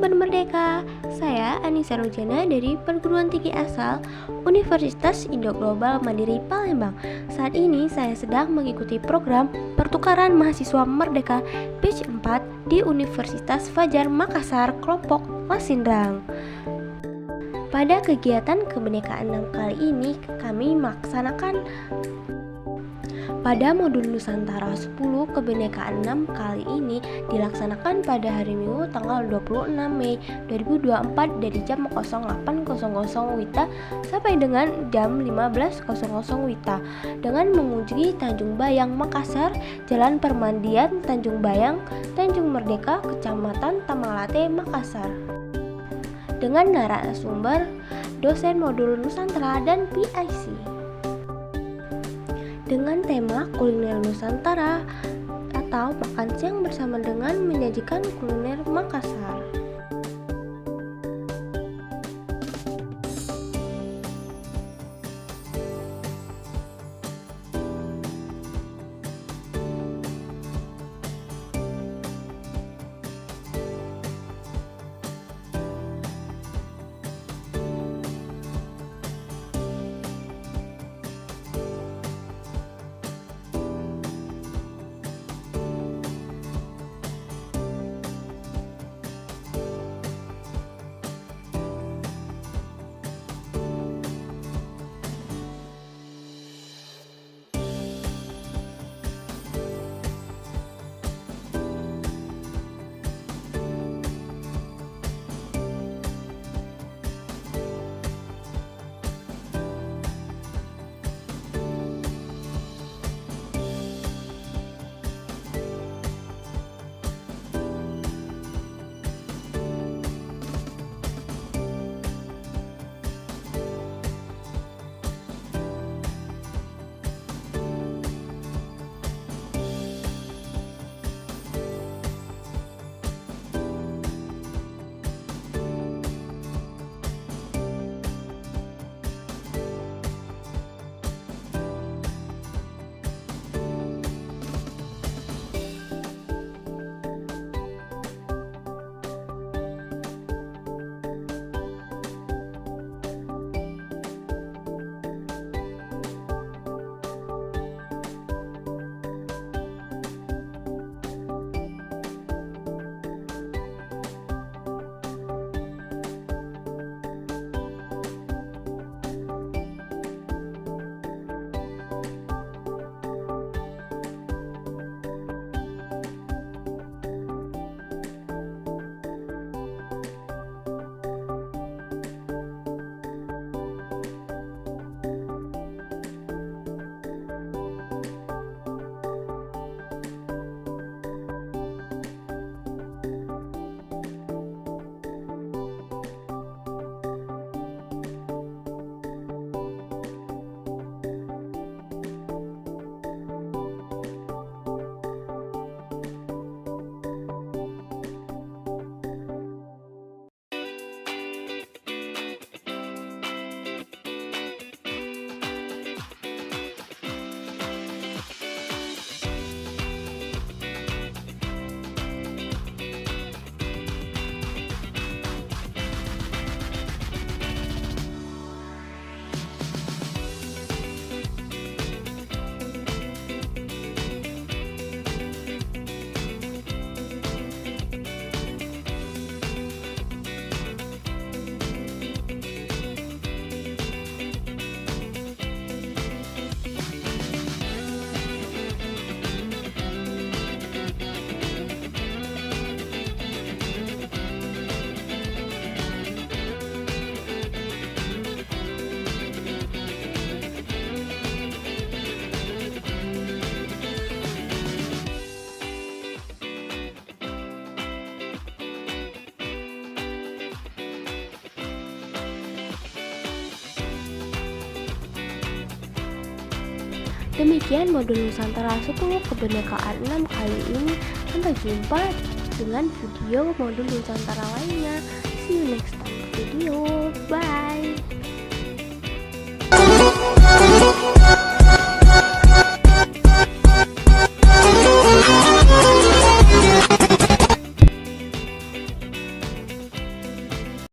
bermerdeka. Saya Anissa Rojana dari Perguruan Tinggi Asal Universitas Indo Global Mandiri Palembang. Saat ini saya sedang mengikuti program Pertukaran Mahasiswa Merdeka Batch 4 di Universitas Fajar Makassar, kelompok Masindrang. Pada kegiatan kebinekaan kali ini kami melaksanakan pada modul Nusantara 10. Kebinekaan 6 kali ini dilaksanakan pada hari Minggu tanggal 26 Mei 2024 dari jam 08.00 WITA sampai dengan jam 15.00 WITA dengan mengunjungi Tanjung Bayang, Makassar, Jalan Permandian, Tanjung Bayang, Tanjung Merdeka, Kecamatan Tamalate, Makassar. Dengan narasumber dosen modul Nusantara dan PIC. Dengan tema kuliner Nusantara atau makan siang bersama dengan menyajikan kuliner Makassar. Demikian modul Nusantara 10 kebinekaan 6 kali ini. Sampai jumpa dengan video modul Nusantara lainnya. See you next time video. Bye.